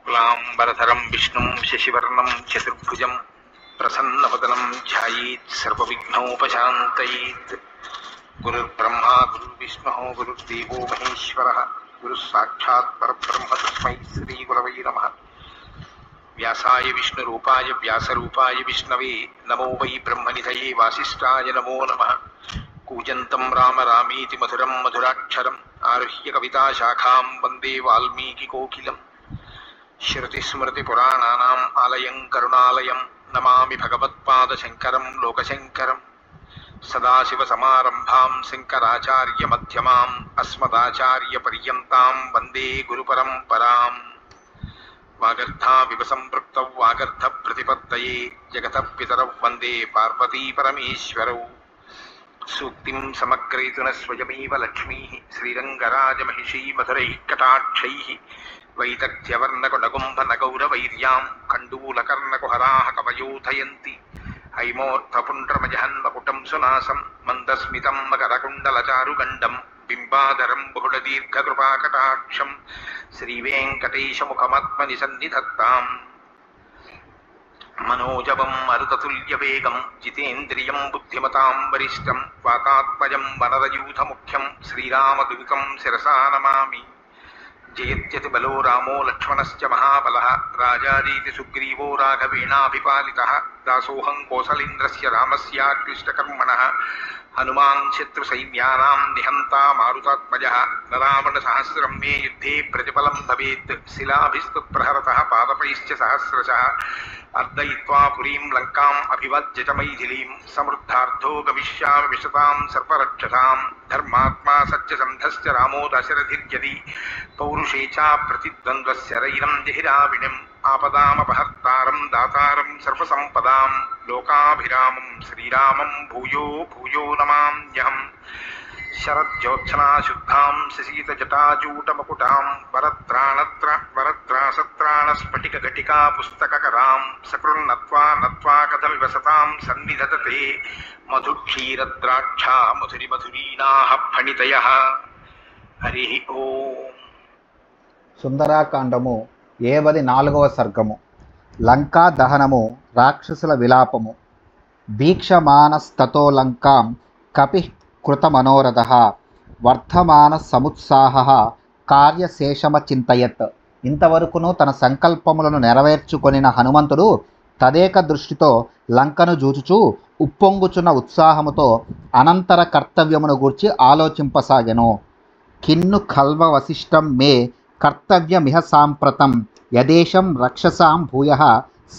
शुक्लांबरधरं विष्णुं शशिवर्णं चतुर्भुजं प्रसन्नवदनं ध्यायेत् सर्वविघ्नोपशान्तयेत्। गुरुर्ब्रह्मा गुरुर्विष्णुः गुरुर्देवो महेश्वरः गुरुः साक्षात् परब्रह्म तस्मै श्रीगुरवे नमः। व्यासाय विष्णुरूपाय व्यासरूपाय विष्णवे नमो वै ब्रह्मनिधये वासिष्ठाय नमो नमः। कूजन्तं राम रामेति मधुरं मधुराक्षरम् आरुह्य कविताशाखां वन्दे वाल्मीकिकोकिलम्। श्रुतिस्मृतिपुराणानाम् आलयं करुणालयं नमामि भगवत्पादशङ्करं लोकशङ्करम्। सदाशिवसमारम्भां शङ्कराचार्यमध्यमाम् अस्मदाचार्यपर्यन्तां वन्दे गुरुपरम्पराम्। वागर्धाविव सम्पृक्तौ वागर्धप्रतिपत्तये जगतः पितरौ वन्दे पार्वतीपरमेश्वरौ। सूक्तिं समग्रयितुन स्वयमेव लक्ष्मीः श्रीरङ्गराजमहिषी मधुरैः कटाक्षैः वैदग्ध्यवर्णकुणकुम्भनगौरवैर्यां कण्डूलकर्णकुहराः कवयोधयन्ति। हैमोऽर्थपुण्ड्रमजहन्मकुटं सुनासं मन्दस्मितं मकरकुण्डलचारुगण्डं बिम्बाधरं बहुलदीर्घकृपाकटाक्षं श्रीवेङ्कटेशमुखमात्मनिसन्निधत्ताम्। मनोजवं मरुततुल्यवेगं जितेन्द्रियं बुद्धिमतां वरिष्ठं वातात्मजं वनरयूथमुख्यं श्रीरामदूतं शिरसा नमामि। जयत्यतिबलो रामो लक्ष्मणश्च महाबलः राजारीति सुग्रीवो राघवेणाभिपालितः दासोऽहं कौसलेन्द्रस्य रामस्याक्लिष्टकर्मणः हनुमान् शत्रुसैन्यानां निहन्ता मारुतात्मजः न रावणसहस्रं मे युद्धे प्रतिफलं भवेत् शिलाभिस्तुप्रहरतः पादपैश्च सहस्रशः अर्दयित्वा पुरीं लङ्काम् अभिवज्य च मैथिलीं समृद्धार्थो गमिष्यामि विशतां सर्वरक्षसां धर्मात्मा सत्यसन्धश्च रामो दशरथिर्यदि पौरुषे च प्रतिद्वन्द्वस्य रैरं जहिराविणिम् आपदामपहर्तारं दातारं सर्वसम्पदां लोकाभिरामं श्रीरामं भूयो भूयो नमाम्यहम्। शरज्योत्सनाशुद्धां शशीतजटाजूटमकुटां वरत्रासत्राणस्फटिकघटिका पुस्तककरां सकृन्नत्वा नत्वा कथमिव सतां सन्निधत्ते मधुक्षीरद्राक्षा मधुरिमधुरीणाः फणितयः। हरिः ओम्। సుందరాకాండము 74వ సర్గము. లంకా దహనము, రాక్షసుల విలాపము. భీక్షమానస్తతో లంకాం కపి కృతమనోరథ వర్ధమాన సముత్సాహ కార్యశేషమచింతయత్. ఇంతవరకును తన సంకల్పములను నెరవేర్చుకొనిన హనుమంతుడు తదేక దృష్టితో లంకను జూచుచూ ఉప్పొంగుచున్న ఉత్సాహముతో అనంతర కర్తవ్యమును గూర్చి ఆలోచింపసాగెను. కిన్ను ఖల్వ వశిష్టం మే కర్తవ్యమిహ సాంప్రతం యదేశం రక్షసాం భూయ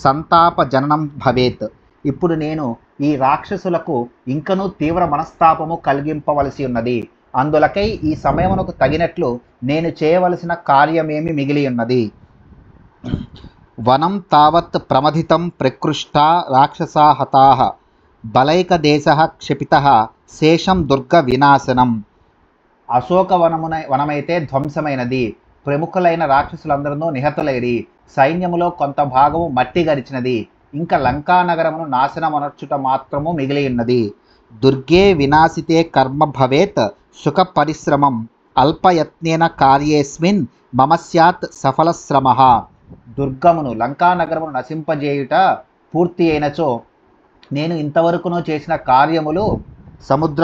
సంతాపజననం భవేత్. ఇప్పుడు నేను ఈ రాక్షసులకు ఇంకనూ తీవ్ర మనస్తాపము కలిగింపవలసి ఉన్నది. అందులకై ఈ సమయమునకు తగినట్లు నేను చేయవలసిన కార్యమేమి మిగిలి ఉన్నది. వనం తావత్ ప్రమథితం ప్రకృష్టా రాక్షసా హతాః బలైకదేశః క్షపితః శేషం దుర్గ వినాశనం. అశోక వనమైతే ధ్వంసమైనది, ప్రముఖులైన రాక్షసులందరూ నిహతులైరి, సైన్యములో కొంత భాగము మట్టి గరిచినది, ఇంకా లంకా నగరమును నాశనమనర్చుట మాత్రము మిగిలి ఉన్నది. దుర్గే వినాశితే కర్మ భవేత్ సుఖ పరిశ్రమం అల్పయత్నేన కార్యేస్మిన్ మమ స్యాత్ సఫలశ్రమః. దుర్గమును లంకా నగరమును నశింపజేయుట పూర్తి అయినచో నేను ఇంతవరకును చేసిన కార్యములు సముద్ర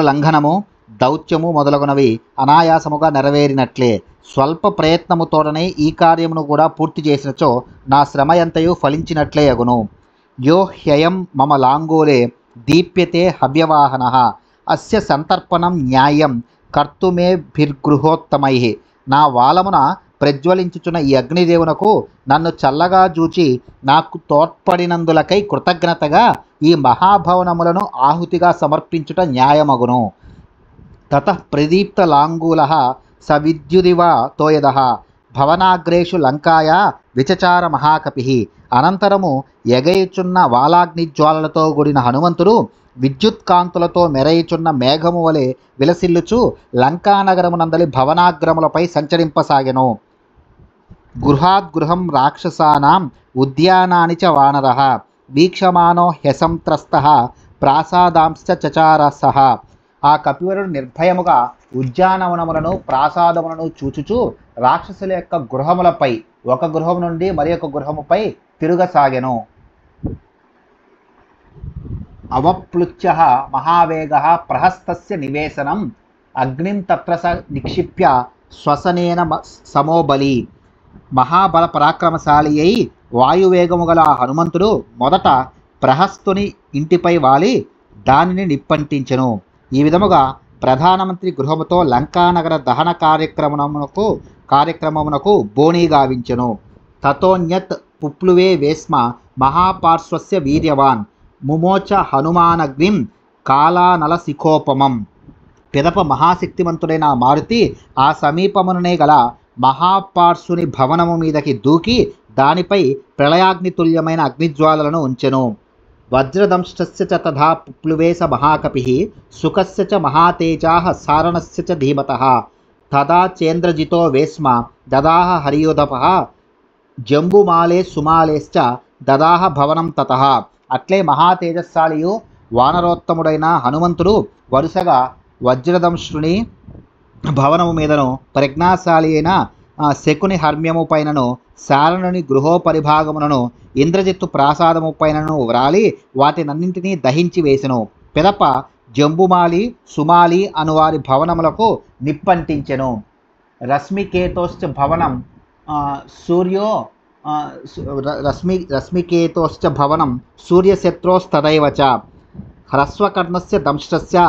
లంఘనము దౌత్యము మొదలగునవి అనాయాసముగా నెరవేరినట్లే. స్వల్ప ప్రయత్నముతోడనే ఈ కార్యమును కూడా పూర్తి చేసినచో నా శ్రమ ఎంతయు ఫలించినట్లే అగును. యో హ్యయం మమ లాంగూలే దీప్యతే హవ్యవాహనః అస్య సంతర్పణం న్యాయం కర్తుమేభిర్గృహోత్తమైః. నా వాలమున ప్రజ్వలించుచున్న ఈ అగ్నిదేవునకు నన్ను చల్లగా చూచి నాకు తోడ్పడినందులకై కృతజ్ఞతగా ఈ మహాభవనములను ఆహుతిగా సమర్పించుట న్యాయమగును. తతః ప్రదీప్త లాంగూలః సవిద్యుదివ తోయదః భవనాగ్రేషు లంకాయా విచచార మహాకపిః. అనంతరము ఎగయుచున్న వాలాగ్నిజ్వాలలతో కూడిన హనుమంతుడు విద్యుత్కాంతులతో మెరయుచున్న మేఘము వలె విలసిల్లుచు లంకానగరమునందలి భవనాగ్రములపై సంచరింపసాగెను. గృహాద్గృహం రాక్షసానాం ఉద్యానాని చ వానరః వీక్షమానో హ్యసంత్రస్తః ప్రాసాదాంశ్చ చచార సహ ఆ కపివరుడు నిర్భయముగా ఉద్యానవనములను ప్రాసాదములను చూచుచూ రాక్షసుల యొక్క గృహములపై ఒక గృహం నుండి మరి ఒక గృహముపై తిరుగసాగెను. అవప్లుత్య మహావేగ ప్రహస్తస్య నివేశనం అగ్నిం తత్ర నిక్షిప్య శ్వసనేన సమోబలి. మహాబల పరాక్రమశాలి అయి వాయువేగము గల హనుమంతుడు మొదట ప్రహస్తుని ఇంటిపై వాలి దానిని నిప్పంటించెను. ఈ విధముగా ప్రధానమంత్రి గృహముతో లంకానగర దహన కార్యక్రమమునకు బోణీ గావించెను. తతోన్యత్ పుప్లువే వేస్మ మహాపార్శ్వస్య వీర్యవాన్ ముమోచ హనుమానగ్నిం కాలానలశిఖోపమం. పిదప మహాశక్తిమంతుడైన మారుతి ఆ సమీపముననే గల మహాపార్శ్వుని భవనము మీదకి దూకి దానిపై ప్రళయాగ్నితుల్యమైన అగ్నిజ్వాలలను ఉంచెను. వజ్రదంష్టస్య చ తథా పుప్లువేశ మహాకపిః సుఖస్య చ మహాతేజాః సారణస్య చ ధీమతః తదా చేంద్రజితో వేస్మ దదాహ హరియోధపః జంబుమాలే సుమాలేశ్చ దదాహ భవనం తతః. అట్లే మహాతేజస్సాలియు వానరోత్తముడైన హనుమంతుడు వరుసగా వజ్రదంష్ట్రుని భవనము మీదను ప్రజ్ఞాశాలి అయిన శకుని హర్మ్యము పైనను శారణుని గృహోపరిభాగమునను ఇంద్రజిత్తు ప్రాసాదము పైనను వ్రాలి వాటినన్నింటినీ దహించి వేసెను. పిదప జంబుమాలి సుమాలి అనువారి భవనములకు నిప్పంటించెను. రశ్మికేతోశ్చ భవనం రశ్మికేతోశ్చ భవనం సూర్యశత్రోస్తదైవ చ హ్రస్వకర్ణస్య దంష్టస్య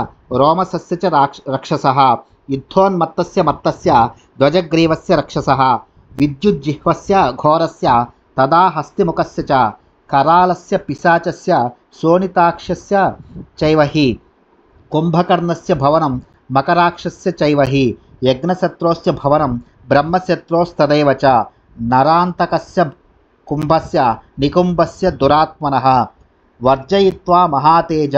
రోమసస్య చ రక్షసః యుద్ధోన్మత్తస్య మత్తస్య ధ్వజగ్రీవస్య రక్షసః విద్యుజ్జిహ్వస్య ఘోరస్య తదా హస్తిముఖస్య చ కరాలస్య పిశాచస్య శోణితాక్షస్య చైవహి కుంభకర్ణస్య భవనం మకరాక్షస్య చైవహి యజ్ఞశత్రోస్య భవనం బ్రహ్మశత్రోస్తదైవ చ నరాంతకస్య కుంభస్య నికుంభస్య దురాత్మనః వర్జయిత్వా మహాతేజ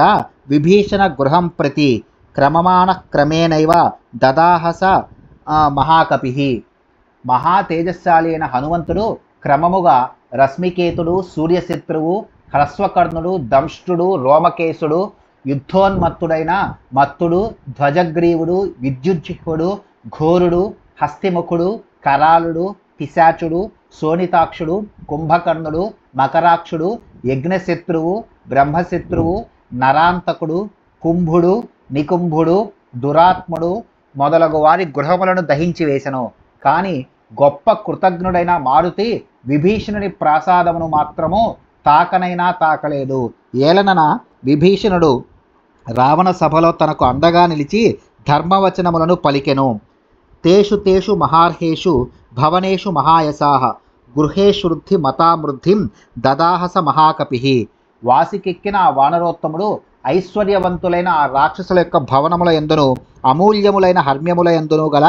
విభీషణ గృహం ప్రతి క్రమమాణ క్రమేణైవ దదాహస మహాకపిః. మహాతేజస్శాలి అయిన హనుమంతుడు క్రమముగా రశ్మికేతుడు, సూర్యశత్రువు, హ్రస్వకర్ణుడు, దంష్టుడు, రోమకేశుడు, యుద్ధోన్మత్తుడైన మత్తుడు, ధ్వజగ్రీవుడు, విద్యుజ్జిహ్వుడు, ఘోరుడు, హస్తిముఖుడు, కరాలుడు, పిశాచుడు, శోణితాక్షుడు, కుంభకర్ణుడు, మకరాక్షుడు, యజ్ఞశత్రువు, బ్రహ్మశత్రువు, నరాంతకుడు, కుంభుడు, నికుంభుడు, దురాత్ముడు మొదలగు వారి గృహములను దహించి వేసెను. కానీ గొప్ప కృతజ్ఞుడైన మారుతి విభీషణుని ప్రాసాదమును మాత్రము తాకనైనా తాకలేదు. ఏలనన విభీషణుడు రావణ సభలో తనకు అండగా నిలిచి ధర్మవచనములను పలికెను. తేషు తేషు మహార్హేషు భవనేషు మహాయసాః గృహేషు మతామృద్ధిం దదాహస మహాకపిః. వాసికెక్కిన ఆ వానరోత్తముడు ఐశ్వర్యవంతులైన ఆ రాక్షసుల యొక్క భవనముల యందును అమూల్యములైన హర్మ్యముల యందును గల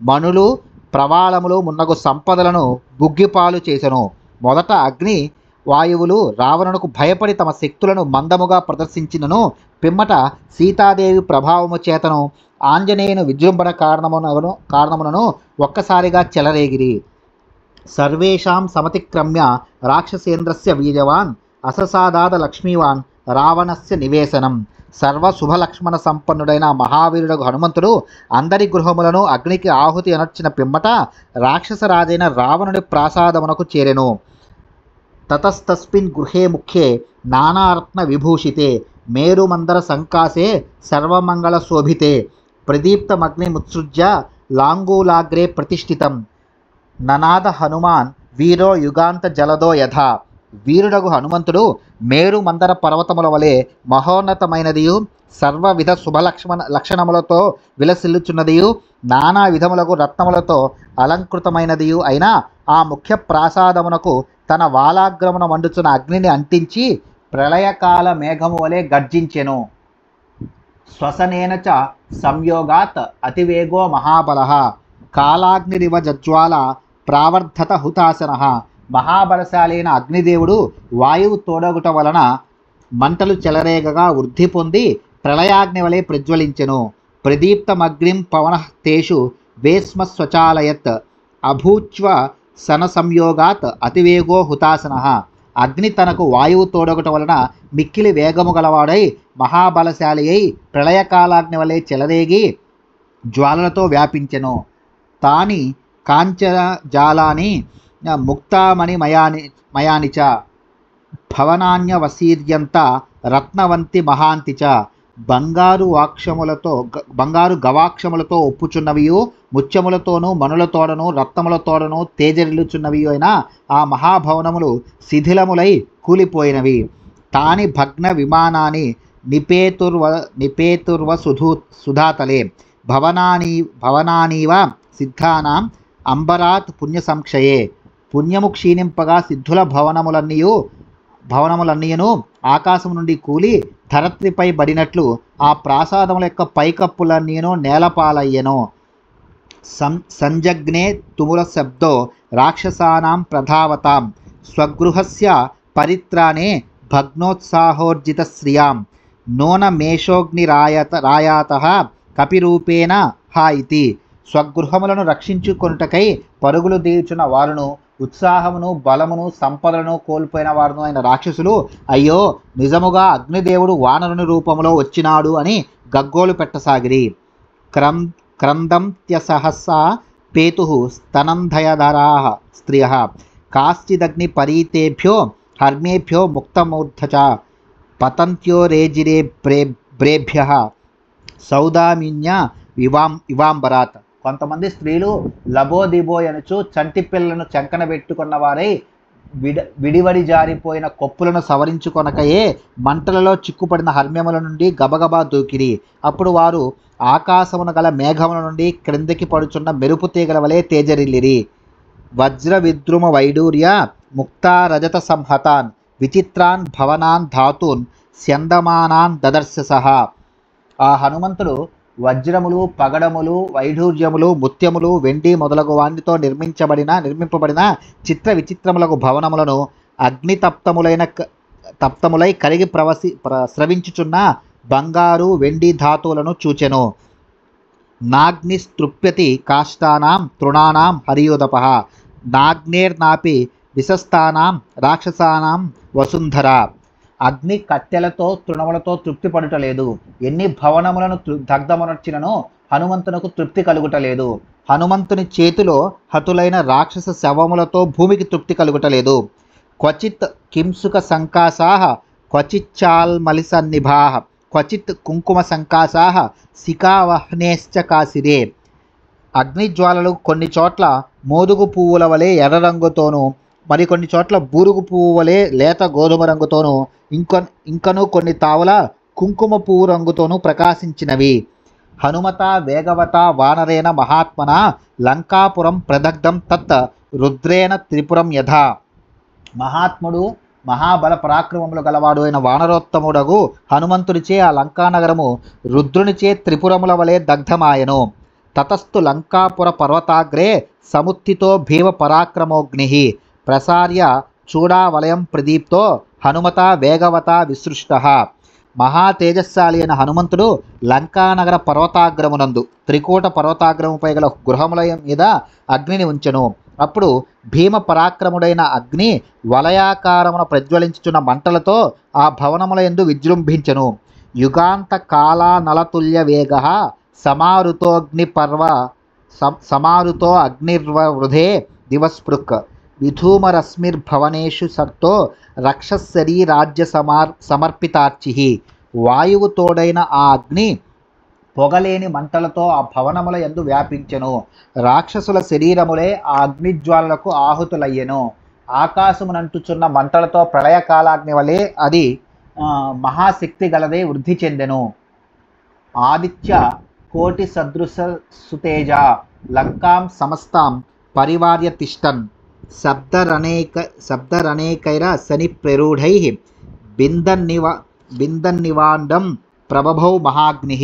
మణులు ప్రవాళములు మున్నగు సంపదలను బుగ్గిపాలు చేసెను. మొదట అగ్ని వాయువులు రావణునకు భయపడి తమ శక్తులను మందముగా ప్రదర్శించినను పిమ్మట సీతాదేవి ప్రభావము చేతను ఆంజనేయుని విజృంభణ కారణమునను ఒక్కసారిగా చెలరేగిరి. సర్వేషాం సమతిక్రమ్య రాక్షసేంద్రస్య వీర్యవాన్ అససాదాద లక్ష్మీవాన్ రావణస్య నివేశనం. సర్వశుభలక్ష్మణ సంపన్నుడైన మహావీరుడు హనుమంతుడు అందరి గృహములను అగ్నికి ఆహుతి అనర్చిన పిమ్మట రాక్షసరాజైన రావణుడి ప్రాసాదమునకు చేరెను. తతస్తస్మిన్ గృహే ముఖ్యే నానారత్న విభూషితే మేరుమందర సంకాసే సర్వమంగళ శోభితే ప్రదీప్తమగ్నిముత్సృజ్య లాంగూలాగ్రే ప్రతిష్ఠితం ననాద హనుమాన్ వీరో యుగాంత జలదో యథా. వీరుడగు హనుమంతుడు మేరు మందర పర్వతముల వలె మహోన్నతమైనదియు సర్వవిధ లక్షణములతో విలసిల్లుచున్నదియు నానా విధములకు రత్నములతో అలంకృతమైనదియు అయిన ఆ ముఖ్య ప్రాసాదమునకు తన వాలాగ్రమున మండుచున్న అగ్నిని అంటించి ప్రళయకాల మేఘము వలె గర్జించెను. శ్వసనేన చ సంయోగాత్ అతివేగో మహాబలః కాలాగ్నిరివ జజ్వాల ప్రావర్ధత హుతాసనః. మహాబలశాలైన అగ్నిదేవుడు వాయువు తోడగుట వలన మంటలు చెలరేగగా వృద్ధి పొంది ప్రళయాగ్ని వలె ప్రజ్వలించెను. ప్రదీప్తమగ్నిం పవనః తేషు వేస్మ స్వచాలయత్ అభూచ్వ సన సంయోగాత్ అతివేగో హుతాసనః. అగ్ని తనకు వాయువు తోడొకట వలన మిక్కిలి వేగము గలవాడై మహాబలశాలి అయి ప్రళయకాలాగ్ని వలె చెలరేగి జ్వాలలతో వ్యాపించెను. తాని కాంచన జాలాని ముక్తామణి మయానిచ భవనాన్య వసీర్యంత రత్నవంతి మహాంతి చ బంగారు గవాక్షములతో ఒప్పుచున్నవియు ముత్యములతోనూ మనులతోడను రత్నములతోడను తేజరిల్లుచున్నవియు అయిన ఆ మహాభవనములు శిథిలములై కూలిపోయినవి. తాని భగ్న విమానాన్ని నిపేతుర్వ సుధాతలే భవనానీవ సిద్ధానాం అంబరాత్ పుణ్య సంక్షయే. పుణ్యము క్షీణింపగా సిద్ధుల భవనములన్నీయును ఆకాశం నుండి కూలి ధరత్రిపై బడినట్లు ఆ ప్రాసాదముల యొక్క పైకప్పులన్నీను నేలపాలయ్యెను. సంజగ్నే తుముల శబ్దో రాక్షసానాం ప్రధావతాం స్వగృహస్య పరిత్రాణే భగ్నోత్సాహోర్జిత శ్రియాం నోన మేషోగ్నిరాయాతః కపిరూపేణ హా ఇతి. స్వగృహములను రక్షించుకొనుటకై పరుగులు తీయుచున్న వారును ఉత్సాహమును బలమును సంపదలను కోల్పోయిన వారును అయిన రాక్షసులు అయ్యో నిజముగా అగ్నిదేవుడు వానరుని రూపంలో వచ్చినాడు అని గగ్గోలు పెట్టసాగిరి. క్రందంత్యసహసా పేతుః స్తనంధయధరాః స్త్రియః కాశ్చిదగ్ని పరీతేభ్యో హర్మేభ్యో ముక్తమూర్ధచ పతంత్యోరేజిరే బ్రేభ్యః సౌదామిన్య ఇవాంబరాత్. కొంతమంది స్త్రీలు లబోదిబో అనుచు చంటి పిల్లలను చంకన పెట్టుకున్న వారై విడివడి జారిపోయిన కొప్పులను సవరించుకొనకయే మంటలలో చిక్కుపడిన హర్మ్యముల నుండి గబగబా దూకిరి. అప్పుడు వారు ఆకాశమున గల మేఘముల నుండి క్రిందకి పడుచున్న మెరుపు తీగల వలె తేజరిల్లిరి. వజ్ర విద్రుమ వైడూర్య ముక్తారజత సంహతాన్ విచిత్రాన్ భవనాన్ ధాతూన్ స్యందమానాన్ దదర్శసః. ఆ హనుమంతుడు వజ్రములు పగడములు వైఢూర్యములు ముత్యములు వెండి మొదలగు వాటితో నిర్మింపబడిన చిత్ర విచిత్రములకు భవనములను తప్తములై కరిగి స్రవించుచున్న బంగారు వెండి ధాతువులను చూచెను. నాగ్నిస్తృప్యతి కాష్టానాం తృణానాం హరియోదపః నాగ్నేర్నాపి విశస్తానాం రాక్షసానాం వసుంధర. అగ్ని కట్టెలతో తృణములతో తృప్తి పడుటలేదు. ఎన్ని భవనములను దగ్ధమనర్చినను హనుమంతునకు తృప్తి కలుగుటలేదు. హనుమంతుని చేతిలో హతులైన రాక్షస శవములతో భూమికి తృప్తి కలుగుటలేదు. క్వచిత్ కింసుక సంకాసాః క్వచిచ్చాల్మలిసన్నిభాః క్వచిత్ కుంకుమ సంకాసాః శిఖావహ్నేశ్చ కాసిరే. అగ్నిజ్వాలలు కొన్ని చోట్ల మోదుగు పువ్వుల వలె ఎర్ర రంగుతోనూ మరికొన్ని చోట్ల బూరుగు పువ్వు వలె లేత గోధుమ రంగుతోనూ ఇంకను కొన్ని తావుల కుంకుమ పువ్వు రంగుతోనూ ప్రకాశించినవి. హనుమత వేగవత వానరేణ మహాత్మన లంకాపురం ప్రదగ్ధం తత్ రుద్రేణ త్రిపురం యథా. మహాత్ముడు మహాబల పరాక్రమములు గలవాడు అయిన వానరోత్తముడగు హనుమంతునిచే ఆ లంకానగరము రుద్రునిచే త్రిపురముల వలె దగ్ధమాయెను. తతస్థు లంకాపుర పర్వతాగ్రే సముత్థితో భీమ పరాక్రమోగ్నిః ప్రసార్య చూడావలయం ప్రదీప్తో హనుమత వేగవత విసృష్టః. మహా తేజస్శాలి అయిన హనుమంతుడు లంకానగర పర్వతాగ్రమునందు త్రికూట పర్వతాగ్రముపై గల గృహముల మీద అగ్నిని ఉంచెను. అప్పుడు భీమ పరాక్రముడైన అగ్ని వలయాకారమున ప్రజ్వలించుచున్న మంటలతో ఆ భవనముల యందు విజృంభించెను. యుగాంత కాలానలతుల్య వేగ సమారుతో అగ్నిర్వృధే దివస్పృక్ విధూమరశ్మిర్భవనేషు సర్తో రక్షశరీరాజ్య సమర్పితార్చిః. వాయువు తోడైన ఆ అగ్ని పొగలేని మంటలతో ఆ భవనముల యందు వ్యాపించెను. రాక్షసుల శరీరములే ఆ అగ్నిజ్వాలలకు ఆహుతులయ్యెను. ఆకాశమునంటుచున్న మంటలతో ప్రళయకాలాగ్ని వలె అది మహాశక్తి గలదే వృద్ధి చెందెను. ఆదిత్య కోటి సదృశ సుతేజ లంకాం సమస్తాం పరివార్య తిష్టన్ శబ్దరణేకైర శని ప్రరూఢైః బిందన్నివాండం ప్రభభౌ మహాగ్నిః.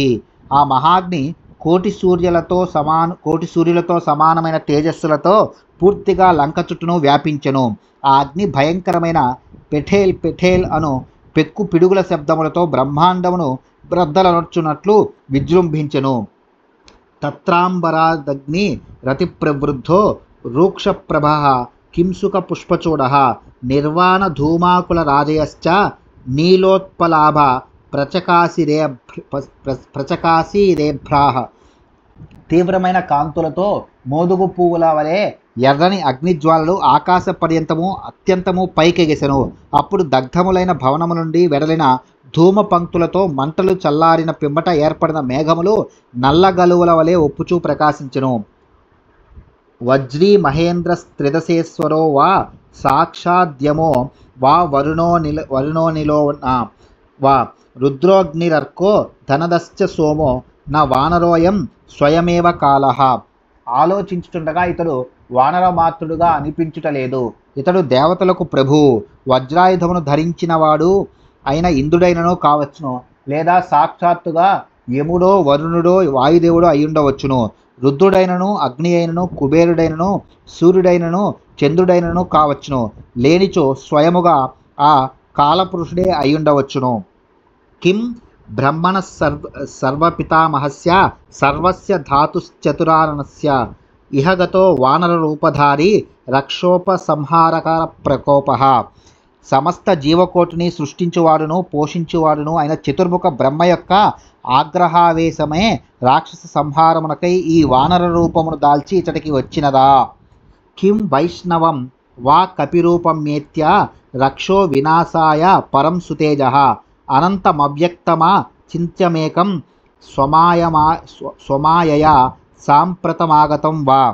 ఆ మహాగ్ని కోటి సూర్యులతో సమానమైన తేజస్సులతో పూర్తిగా లంక చుట్టూను వ్యాపించెను. ఆ అగ్ని భయంకరమైన పెఠేల్ అను పెక్కు పిడుగుల శబ్దములతో బ్రహ్మాండమును బ్రద్దలనొచ్చునట్లు విజృంభించెను. తత్రాంబరాదగ్ని రతి ప్రవృద్ధో రూక్షప్రభః కింసుక పుష్పచూడః నిర్వాణ ధూమాకుల రాజయశ్చ నీలోత్పలాభ ప్రచకాశిరేభ్రాహ. తీవ్రమైన కాంతులతో మోదుగు పువ్వుల వలె ఎర్రని అగ్నిజ్వాలలు ఆకాశ పర్యంతము అత్యంతము పైకెగెసెను. అప్పుడు దగ్ధములైన భవనము నుండి వెడలిన ధూమ పంక్తులతో మంటలు చల్లారిన పిమ్మట ఏర్పడిన మేఘములు నల్లగలువల వలె ఒప్పుచూ ప్రకాశించెను. వజ్రీ మహేంద్ర త్రిదశేశ్వరో వా సాక్షాద్యమో వా వరుణో వా రుద్రోగ్నిరర్కో ధనదశ్చ సోమో నా వానరోయం స్వయమేవ కాలః. ఆలోచించుచుండగా ఇతడు వానరమాత్రుడుగా అనిపించుటలేదు. ఇతడు దేవతలకు ప్రభువు, వజ్రాయుధమును ధరించినవాడు అయిన ఇంద్రుడైనను కావచ్చును, లేదా సాక్షాత్తుగా యముడో వరుణుడో వాయుదేవుడో అయ్యుండవచ్చును. రుద్రుడైనను అగ్ని అయినను కుబేరుడైనను సూర్యుడైనను చంద్రుడైనను కావచ్చును, లేనిచో స్వయముగా ఆ కాలపురుషుడే అయ్యుండవచ్చును. కిం బ్రహ్మణ సర్వపితామహస్య సర్వస్య ధాతుశ్చతురారణస్య ఇహగతో వానర రూపధారి రక్షోపసంహారకర ప్రకోపః. సమస్త జీవకోటిని సృష్టించువాడును పోషించువాడును అయిన చతుర్ముఖ బ్రహ్మ యొక్క ఆగ్రహావేశమే రాక్షస సంహారమునకై ఈ వానర రూపమును దాల్చి ఇతడికి వచ్చినదా? కిం వైష్ణవం వా కపిరూపమేత్య రక్షో వినాశాయ పరం సుతేజః అనంతమవ్యక్తమా చింత్యమేకం స్వమాయయా సాంప్రతమాగతం వా.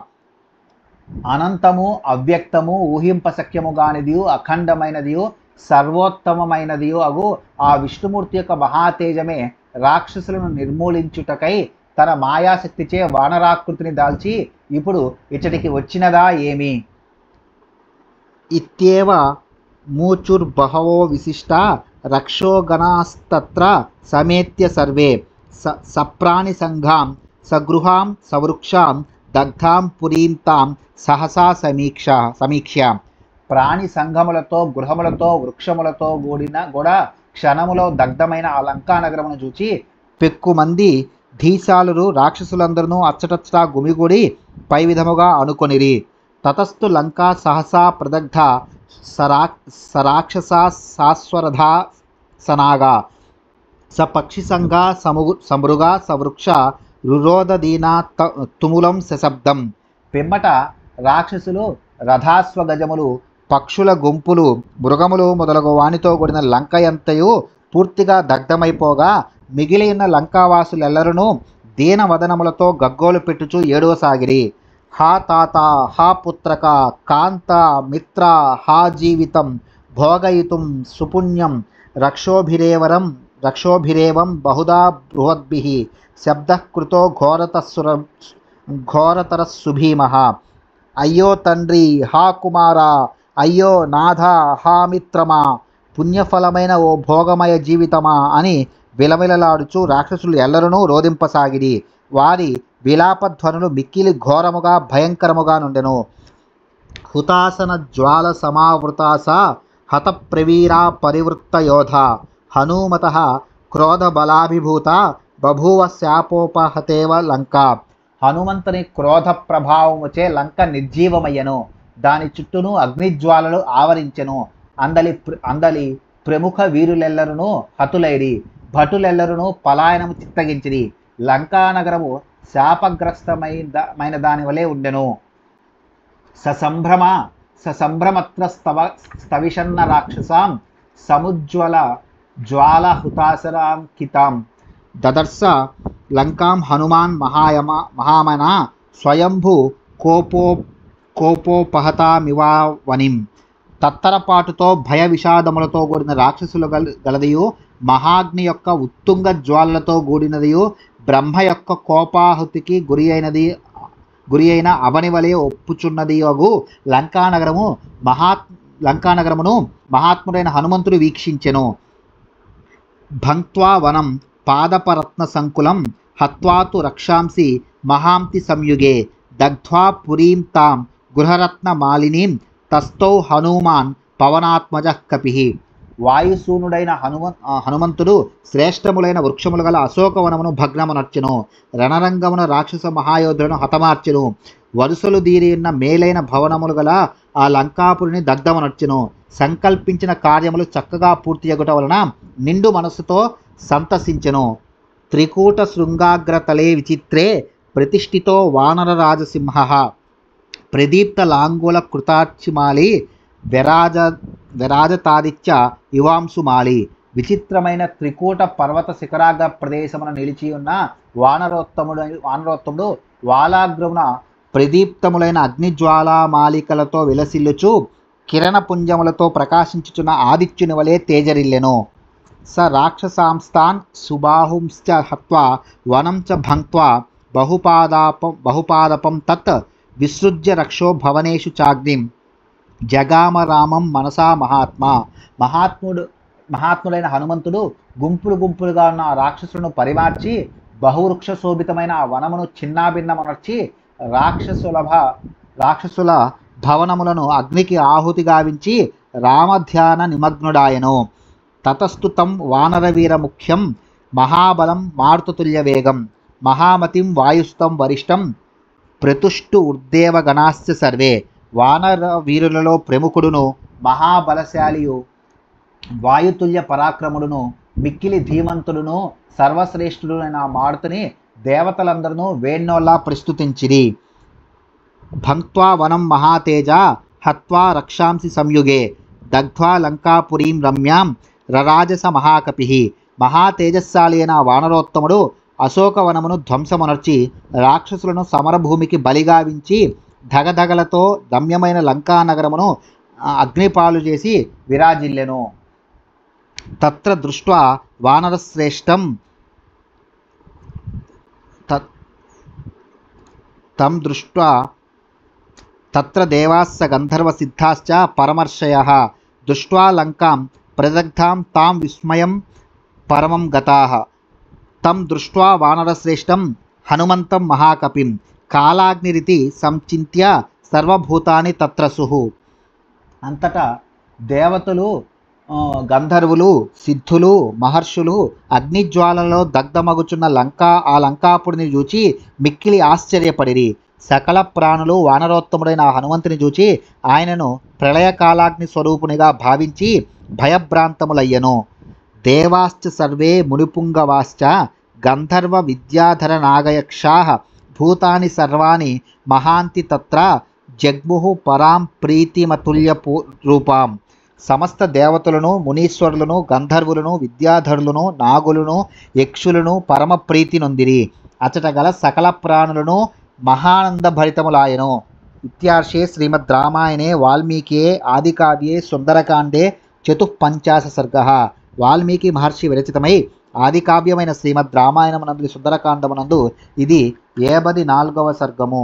అనంతము అవ్యక్తము ఊహింపశక్యము గానిదియు అఖండమైనదియు సర్వోత్తమమైనదియు అగు ఆ విష్ణుమూర్తి యొక్క మహాతేజమే రాక్షసులను నిర్మూలించుటకై తన మాయాశక్తిచే వానరాకృతిని దాల్చి ఇప్పుడు ఇచ్చటికి వచ్చినదా ఏమి? ఇత్యేవ మూచుర్బహవో విశిష్ట రక్షోగణాస్తత్ర సమేత్య సర్వే సప్రాణి సంఘాం సగృహాం సవృక్షాం దగ్ధాం పురీం తాం సహసా సమీక్ష. ప్రాణి సంఘములతో గృహములతో వృక్షములతో కూడా క్షణములో దగ్ధమైన ఆ లంకా నగరమును చూచి పెక్కుమంది ధీశాలురు రాక్షసులందరూ అచ్చటచ్చటా గుమిగూడి పై విధముగా అనుకొనిరి. తతస్థు లంకా సహసా ప్రదగ్ధ సరాక్షసా శాశ్వరథా సనాగా స పక్షి సంఘ సమృగా సవృక్ష రురోదీనా తుములం సశబ్దం. పిమ్మట రాక్షసులు రథాశ్వగజములు పక్షుల గుంపులు మృగములు మొదలగు వానితో కూడిన లంక ఎంతయు పూర్తిగా దగ్ధమైపోగా మిగిలిన లంకావాసులెల్లరూ దీనవదనములతో గగ్గోలు పెట్టుచూ ఏడవసాగిరి. హా తాత, హా పుత్రక, కాంత, మిత్ర, హా జీవితం భోగయితుం సుపుణ్యం రక్షోభిరేవం బహుదా బృహద్భిః శబ్దః కృతో ఘోరతరస్సుభీమః. అయ్యో తండ్రి, హా కుమారా, అయ్యో నాథ, హా మిత్రమా, పుణ్యఫలమైన ఓ భోగమయ జీవితమా అని విలవిలలాడుచు రాక్షసులు ఎల్లరూ రోదింపసాగిరి. వారి విలాపధ్వనులు మిక్కిలి ఘోరముగా భయంకరముగా నుండెను. హుతాసన జ్వాల సమావృతాస హత ప్రవీరా పరివృత్త యోధ హనుమతః క్రోధ బలాభిభూత బభూవ శాపోపహతేవ లంక. హనుమంతుని క్రోధ ప్రభావముచే లంక నిర్జీవమయ్యను. దాని చుట్టూను అగ్నిజ్వాలలు ఆవరించెను. అందలి ప్రముఖ వీరులెల్లరూ హతులైరి. భటులెల్లరూ పలాయనము చిత్తగించిరి. లంకానగరము శాపగ్రస్తమైన దాని వలె ఉండెను. ససంభ్రమత్ర స్తవిషన్న రాక్షసాం సముజ్వల జ్వాల హుతాసరాంకితాం దదర్శ లంకాం హనుమాన్ మహామన స్వయంభూ కోపోపహతామివావనిం. తత్తరపాటుతో భయ విషాదములతో కూడిన రాక్షసులు గలదియు మహాగ్ని యొక్క ఉత్తుంగ జ్వాలలతో కూడినదియు బ్రహ్మ యొక్క కోపాహుతికి గురి అయిన అవని వలె ఒప్పుచున్నది అగు లంకానగరమును మహాత్ముడైన హనుమంతుడు వీక్షించెను. భంక్త్వా వనం పాదపరత్న సంకులం హత్వాతు రక్షాంసి మహాంతి సంయుగే దగ్ధ్వా పురీం తాం గృహరత్న మాలినీం తస్థౌ హనుమాన్ పవనాత్మజః కపిః. వాయుసూనుడైన హనుమంతుడు శ్రేష్టములైన వృక్షములు గల అశోకవనమును భగ్నమునర్చెను. రణరంగమున రాక్షస మహాయోధులను హతమార్చెను. వరుసలు దీరి ఉన్న మేలైన భవనములు గల ఆ లంకాపురిని దగ్ధమునర్చెను. సంకల్పించిన కార్యములు చక్కగా పూర్తి అగుట వలన నిండు మనస్సుతో సంతసించెను. త్రికూట శృంగాగ్రతలే విచిత్రే ప్రతిష్ఠితో వానర రాజసింహ ప్రదీప్త లాంగూల కృతార్చిమాలి విరాజతాదిత్య యువాంశుమాలి. విచిత్రమైన త్రికూట పర్వత శిఖరాగ్ర ప్రదేశమున నిలిచి ఉన్న వానరోత్తముడు వాలాగ్రమున ప్రదీప్తములైన అగ్నిజ్వాలామాలికలతో విలసిల్లుచు కిరణపుంజములతో ప్రకాశించుచున్న ఆదిత్యుని వలె తేజరిల్లెను. స రాక్షసాంస్తాన్ సుబాహుంశ్చ హత్వా వనం చ భంక్త్వా బహుపాదపం తత్ విసృజ్య రక్షో భవనేషు చాగ్నిం జగామ రామం మనసా మహాత్ముడైన హనుమంతుడు గుంపులుగా ఉన్న రాక్షసులను పరిమార్చి బహువృక్ష శోభితమైన ఆ వనమును చిన్నాభిన్నమనర్చి రాక్షసుల భవనములను అగ్నికి ఆహుతి గావించి రామధ్యాన నిమగ్నుడాయను. తతస్తుతం వానరవీర ముఖ్యం మహాబలం మారుతతుల్య వేగం మహామతిం వాయుస్తం వరిష్టం ప్రతుష్టు ఉర్దేవ గణాశ్చ సర్వే. వానర వీరులలో ప్రముఖుడును మహాబలశాలియు వాయుతుల్య పరాక్రముడును మిక్కిలి ధీమంతుడును సర్వశ్రేష్ఠుడునైన మారుతుని దేవతలందరూ వేణ్ణోలా ప్రస్తుతించిరి. భంక్త్వా వనం మహాతేజ హత్వా రక్షాంసి సంయుగే దగ్ధ్వా లంకాపురీం రమ్యాం రరాజస మహాకపి. మహాతేజస్శాలి అయిన వానరోత్తముడు అశోకవనమును ధ్వంసమునర్చి రాక్షసులను సమరభూమికి బలిగావించి ధగధగలతో దమ్యమైన లంకా నగరమును అగ్నిపాలు చేసి విరాజిల్లెను. తత్ర దృష్ట్వా వానరశ్రేష్టం తం దృష్ట్వా తత్ర దేవాస్స గంధర్వ సిద్ధాశ్చ పరమర్షయః దృష్ట్వా లంకాం ప్రదగ్ధాం తాం విస్మయం పరమం గతాః. తం దృష్ట్వా వానరశ్రేష్టం హనుమంతం మహాకపిం కాలాగ్నిరితి సంచింత్య సర్వభూతాని తత్రసుః. అంతటా దేవతలు, గంధర్వులు, సిద్ధులు, మహర్షులు అగ్నిజ్వాలలో దగ్ధమగుచున్న ఆ లంకాపుడిని చూచి మిక్కిలి ఆశ్చర్యపడిరి. సకల ప్రాణులు వానరోత్తముడైన హనుమంతుని చూచి ఆయనను ప్రళయకాలాగ్ని స్వరూపునిగా భావించి భయభ్రాంతములయ్యను. దేవాశ్చ సర్వే మునిపుంగవాశ్చ గంధర్వ విద్యాధర నాగయక్షాః భూతాని సర్వాణి మహాంతి తత్ర జగ్ముః పరాం ప్రీతిమతుల్య రూపాం. సమస్త దేవతలను, మునీశ్వరులను, గంధర్వులను, విద్యాధరులను, నాగులను, యక్షులను పరమ ప్రీతి నొందిరి. అచట గల సకల ప్రాణులను మహానందభరితములాయను. ఇత్యార్షే శ్రీమద్ రామాయణే వాల్మీకియే ఆదికావ్యే సుందరకాండే 54 సర్గః. వాల్మీకి మహర్షి విరచితమై ఆదికావ్యమైన శ్రీమద్ రామాయణమునందు సుందరకాండమునందు ఇది 54వ సర్గము.